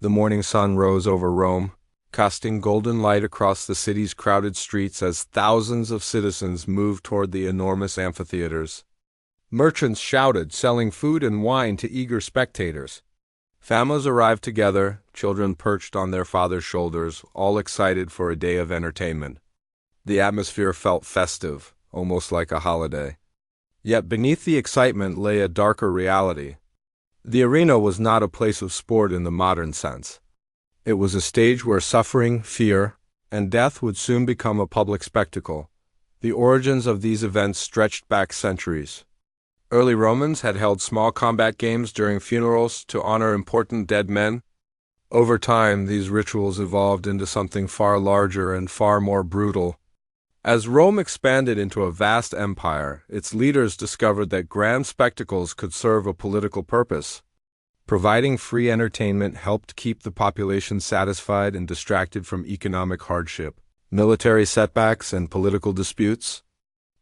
The morning sun rose over Rome, casting golden light across the city's crowded streets as thousands of citizens moved toward the enormous amphitheaters. Merchants shouted, selling food and wine to eager spectators. Families arrived together, children perched on their fathers' shoulders, all excited for a day of entertainment. The atmosphere felt festive, almost like a holiday. Yet beneath the excitement lay a darker reality. The arena was not a place of sport in the modern sense. It was a stage where suffering, fear, and death would soon become a public spectacle. The origins of these events stretched back centuries. Early Romans had held small combat games during funerals to honor important dead men. Over time, these rituals evolved into something far larger and far more brutal. As Rome expanded into a vast empire, its leaders discovered that grand spectacles could serve a political purpose. Providing free entertainment helped keep the population satisfied and distracted from economic hardship, military setbacks, and political disputes.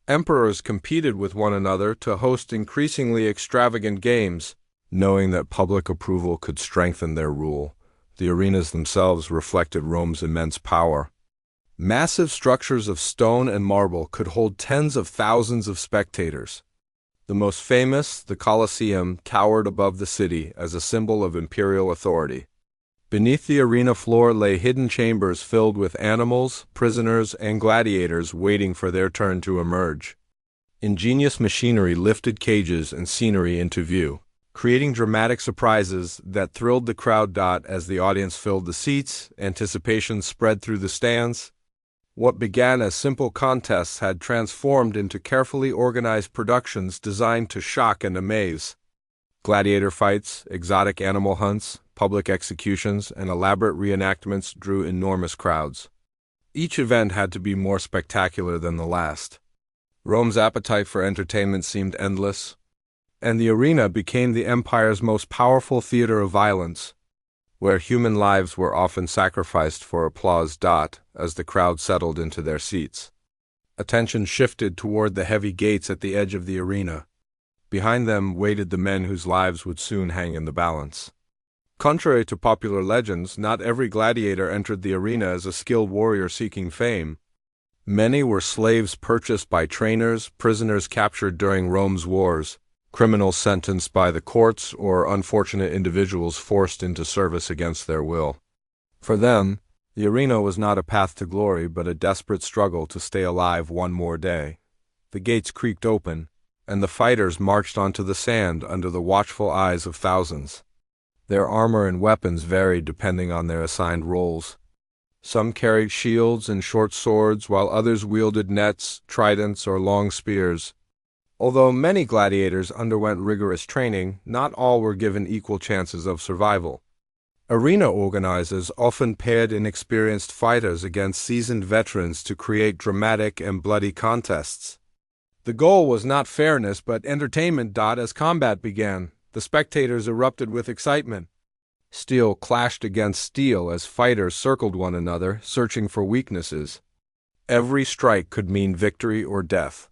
Emperors competed with one another to host increasingly extravagant games, knowing that public approval could strengthen their rule. The arenas themselves reflected Rome's immense power. Massive structures of stone and marble could hold tens of thousands of spectators. The most famous, the Colosseum, towered above the city as a symbol of imperial authority. Beneath the arena floor lay hidden chambers filled with animals, prisoners, and gladiators waiting for their turn to emerge. Ingenious machinery lifted cages and scenery into view, creating dramatic surprises that thrilled the crowd. As the audience filled the seats, anticipation spread through the stands. What began as simple contests had transformed into carefully organized productions designed to shock and amaze. Gladiator fights, exotic animal hunts, public executions, and elaborate reenactments drew enormous crowds. Each event had to be more spectacular than the last. Rome's appetite for entertainment seemed endless, and the arena became the empire's most powerful theater of violence, where human lives were often sacrificed for applause. As the crowd settled into their seats, attention shifted toward the heavy gates at the edge of the arena. Behind them waited the men whose lives would soon hang in the balance. Contrary to popular legends, not every gladiator entered the arena as a skilled warrior seeking fame. Many were slaves purchased by trainers, prisoners captured during Rome's wars, criminals sentenced by the courts, or unfortunate individuals forced into service against their will. For them, the arena was not a path to glory, but a desperate struggle to stay alive one more day. The gates creaked open, and the fighters marched onto the sand under the watchful eyes of thousands. Their armor and weapons varied depending on their assigned roles. Some carried shields and short swords, while others wielded nets, tridents, or long spears. Although many gladiators underwent rigorous training, not all were given equal chances of survival. Arena organizers often paired inexperienced fighters against seasoned veterans to create dramatic and bloody contests. The goal was not fairness, but entertainment. As combat began, the spectators erupted with excitement. Steel clashed against steel as fighters circled one another, searching for weaknesses. Every strike could mean victory or death.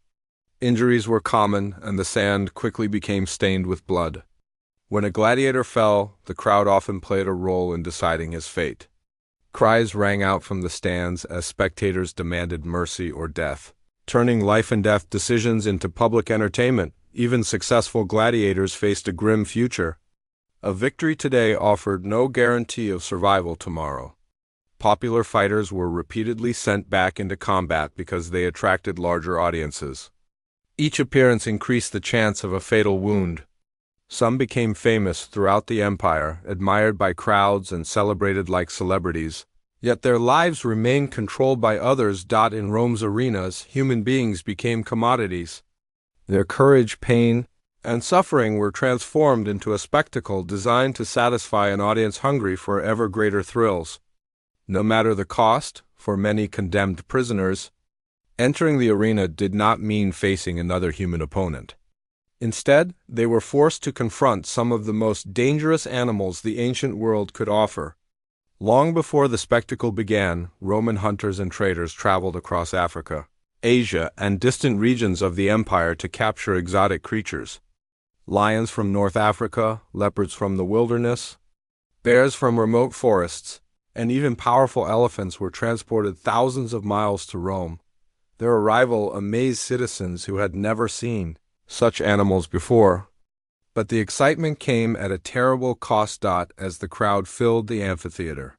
Injuries were common, and the sand quickly became stained with blood. When a gladiator fell, the crowd often played a role in deciding his fate. Cries rang out from the stands as spectators demanded mercy or death, turning life-and-death decisions into public entertainment. Even successful gladiators faced a grim future. A victory today offered no guarantee of survival tomorrow. Popular fighters were repeatedly sent back into combat because they attracted larger audiences. Each appearance increased the chance of a fatal wound. Some became famous throughout the empire, admired by crowds and celebrated like celebrities. Yet their lives remained controlled by others. In Rome's arenas, human beings became commodities. Their courage, pain, and suffering were transformed into a spectacle designed to satisfy an audience hungry for ever greater thrills. No matter the cost, for many condemned prisoners, entering the arena did not mean facing another human opponent. Instead, they were forced to confront some of the most dangerous animals the ancient world could offer. Long before the spectacle began, Roman hunters and traders traveled across Africa, Asia, and distant regions of the empire to capture exotic creatures. Lions from North Africa, leopards from the wilderness, Bears from remote forests, and even powerful elephants were transported thousands of miles to Rome. Their arrival amazed citizens who had never seen such animals before. But the excitement came at a terrible cost. As the crowd filled the amphitheater,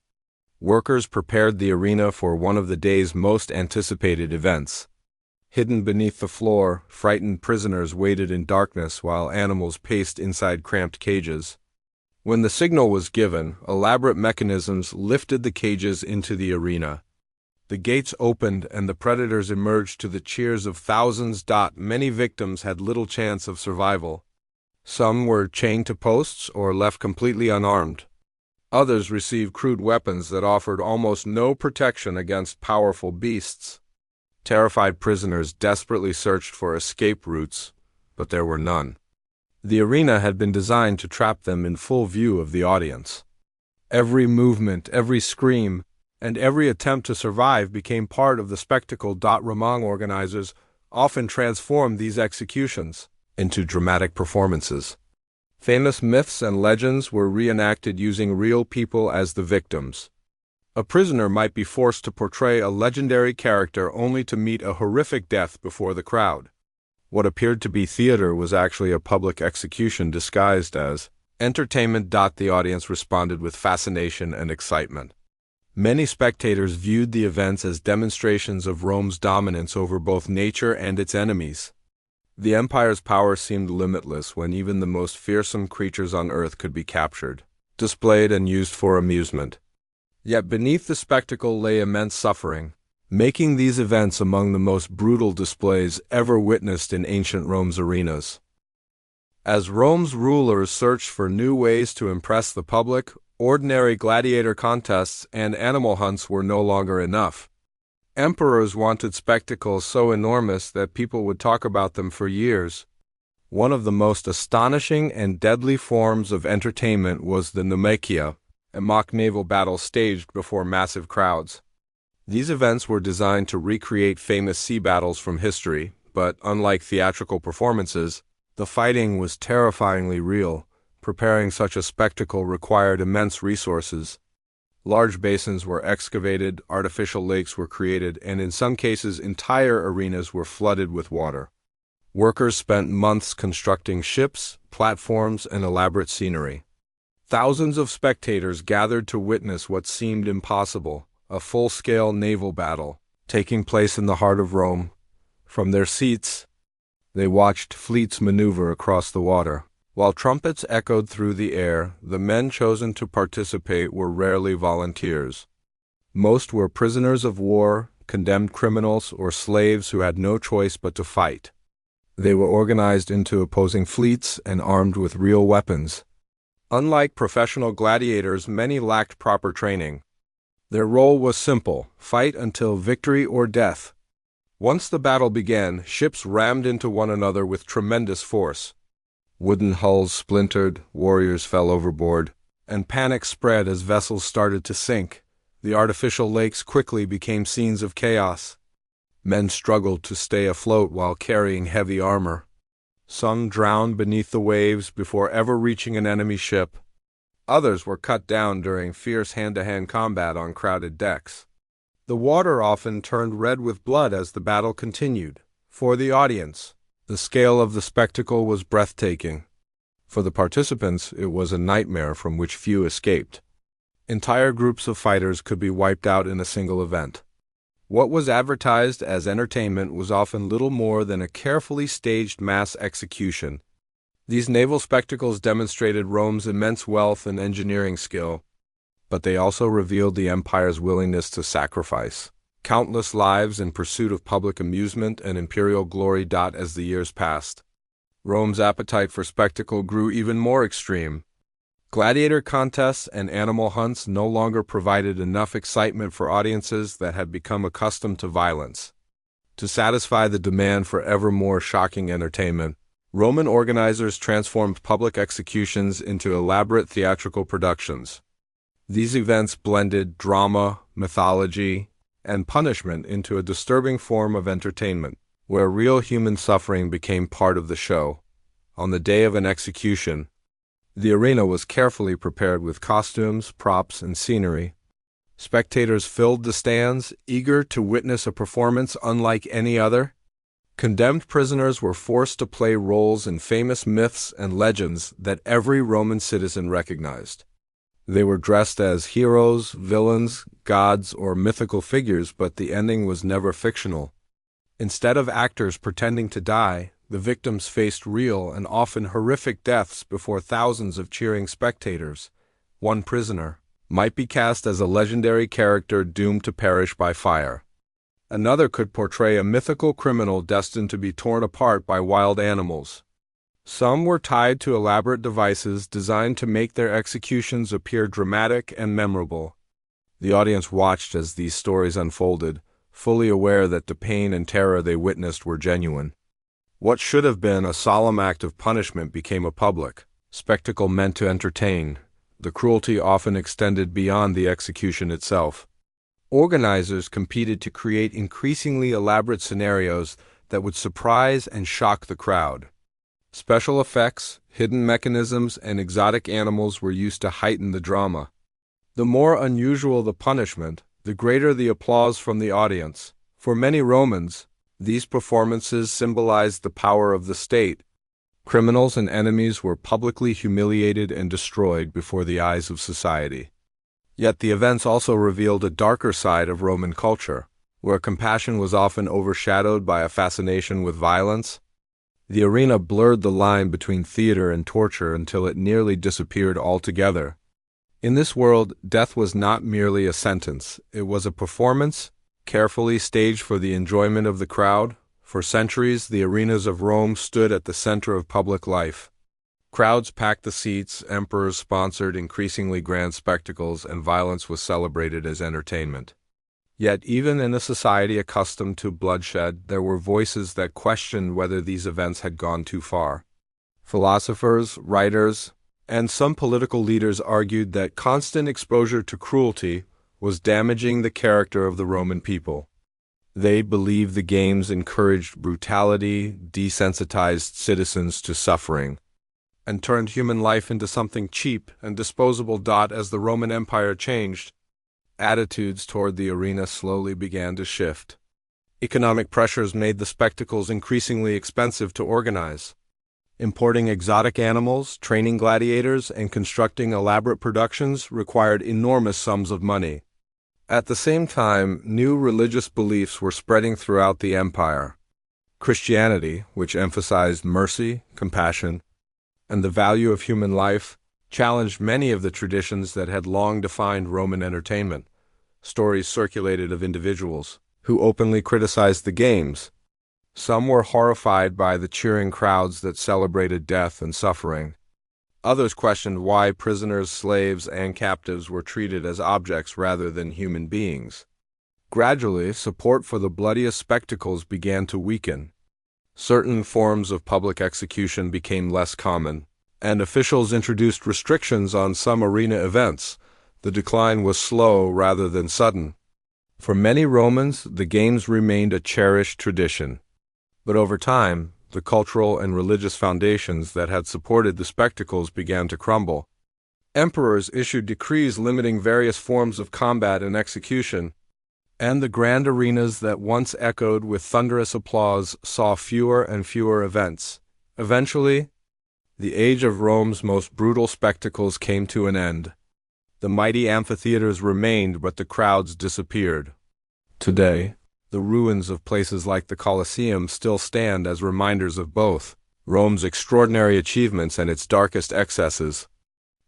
workers prepared the arena for one of the day's most anticipated events. Hidden beneath the floor, frightened prisoners waited in darkness while animals paced inside cramped cages. When the signal was given, elaborate mechanisms lifted the cages into the arena. The gates opened and the predators emerged to the cheers of thousands. Many victims had little chance of survival. Some were chained to posts or left completely unarmed. Others received crude weapons that offered almost no protection against powerful beasts. Terrified prisoners desperately searched for escape routes, but there were none. The arena had been designed to trap them in full view of the audience. Every movement, every scream, and every attempt to survive became part of the spectacle. Roman organizers often transformed these executions into dramatic performances. Famous myths and legends were reenacted using real people as the victims. A prisoner might be forced to portray a legendary character only to meet a horrific death before the crowd. What appeared to be theater was actually a public execution disguised as entertainment. The audience responded with fascination and excitement. Many spectators viewed the events as demonstrations of Rome's dominance over both nature and its enemies. The empire's power seemed limitless when even the most fearsome creatures on earth could be captured, displayed, and used for amusement. Yet beneath the spectacle lay immense suffering, making these events among the most brutal displays ever witnessed in ancient Rome's arenas. As Rome's rulers searched for new ways to impress the public, ordinary gladiator contests and animal hunts were no longer enough. Emperors wanted spectacles so enormous that people would talk about them for years. One of the most astonishing and deadly forms of entertainment was the Naval, a mock naval battle staged before massive crowds. These events were designed to recreate famous sea battles from history, but unlike theatrical performances, the fighting was terrifyingly real. Preparing such a spectacle required immense resources. Large basins were excavated, artificial lakes were created, and in some cases entire arenas were flooded with water. Workers spent months constructing ships, platforms, and elaborate scenery. Thousands of spectators gathered to witness what seemed impossible, a full-scale naval battle, taking place in the heart of Rome. From their seats, they watched fleets maneuver across the water. While trumpets echoed through the air, the men chosen to participate were rarely volunteers. Most were prisoners of war, condemned criminals, or slaves who had no choice but to fight. They were organized into opposing fleets and armed with real weapons. Unlike professional gladiators, many lacked proper training. Their role was simple: fight until victory or death. Once the battle began, ships rammed into one another with tremendous force. Wooden hulls splintered, warriors fell overboard, and panic spread as vessels started to sink. The artificial lakes quickly became scenes of chaos. Men struggled to stay afloat while carrying heavy armor. Some drowned beneath the waves before ever reaching an enemy ship. Others were cut down during fierce hand-to-hand combat on crowded decks. The water often turned red with blood as the battle continued. For the audience, the scale of the spectacle was breathtaking. For the participants, it was a nightmare from which few escaped. Entire groups of fighters could be wiped out in a single event. What was advertised as entertainment was often little more than a carefully staged mass execution. These naval spectacles demonstrated Rome's immense wealth and engineering skill, but they also revealed the empire's willingness to sacrifice countless lives in pursuit of public amusement and imperial glory. As the years passed, Rome's appetite for spectacle grew even more extreme. Gladiator contests and animal hunts no longer provided enough excitement for audiences that had become accustomed to violence. To satisfy the demand for ever more shocking entertainment, Roman organizers transformed public executions into elaborate theatrical productions. These events blended drama, mythology, and punishment into a disturbing form of entertainment, where real human suffering became part of the show. On the day of an execution, The arena was carefully prepared with costumes, props, and scenery. Spectators filled the stands, eager to witness a performance unlike any other. Condemned prisoners were forced to play roles in famous myths and legends that every Roman citizen recognized. They were dressed as heroes, villains, gods, or mythical figures, but the ending was never fictional. Instead of actors pretending to die, the victims faced real and often horrific deaths before thousands of cheering spectators. One prisoner might be cast as a legendary character doomed to perish by fire. Another could portray a mythical criminal destined to be torn apart by wild animals. Some were tied to elaborate devices designed to make their executions appear dramatic and memorable. The audience watched as these stories unfolded, fully aware that the pain and terror they witnessed were genuine. What should have been a solemn act of punishment became a public spectacle meant to entertain. The cruelty often extended beyond the execution itself. Organizers competed to create increasingly elaborate scenarios that would surprise and shock the crowd. Special effects, hidden mechanisms, and exotic animals were used to heighten the drama. The more unusual the punishment, the greater the applause from the audience. For many Romans, these performances symbolized the power of the state. Criminals and enemies were publicly humiliated and destroyed before the eyes of society. Yet the events also revealed a darker side of Roman culture, where compassion was often overshadowed by a fascination with violence. The arena blurred the line between theater and torture until it nearly disappeared altogether. In this world, death was not merely a sentence, it was a performance, carefully staged for the enjoyment of the crowd. For centuries, the arenas of Rome stood at the center of public life. Crowds packed the seats, emperors sponsored increasingly grand spectacles, and violence was celebrated as entertainment. Yet even in a society accustomed to bloodshed, there were voices that questioned whether these events had gone too far. Philosophers, writers, and some political leaders argued that constant exposure to cruelty was damaging the character of the Roman people. They believed the games encouraged brutality, desensitized citizens to suffering, and turned human life into something cheap and disposable. As the Roman Empire changed, attitudes toward the arena slowly began to shift. Economic pressures made the spectacles increasingly expensive to organize. Importing exotic animals, training gladiators, and constructing elaborate productions required enormous sums of money. At the same time, new religious beliefs were spreading throughout the empire. Christianity, which emphasized mercy, compassion, and the value of human life, challenged many of the traditions that had long defined Roman entertainment. Stories circulated of individuals who openly criticized the games. Some were horrified by the cheering crowds that celebrated death and suffering. Others questioned why prisoners, slaves, and captives were treated as objects rather than human beings. Gradually, support for the bloodiest spectacles began to weaken. Certain forms of public execution became less common, and officials introduced restrictions on some arena events. The decline was slow rather than sudden. For many Romans, the games remained a cherished tradition. But over time, the cultural and religious foundations that had supported the spectacles began to crumble. Emperors issued decrees limiting various forms of combat and execution, and the grand arenas that once echoed with thunderous applause saw fewer and fewer events. Eventually, the age of Rome's most brutal spectacles came to an end. The mighty amphitheaters remained, but the crowds disappeared. Today, the ruins of places like the Colosseum still stand as reminders of both Rome's extraordinary achievements and its darkest excesses.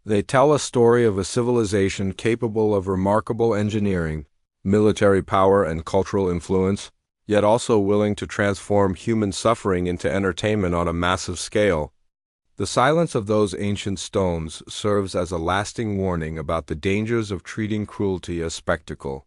They tell a story of a civilization capable of remarkable engineering, military power, and cultural influence, yet also willing to transform human suffering into entertainment on a massive scale. The silence of those ancient stones serves as a lasting warning about the dangers of treating cruelty as spectacle.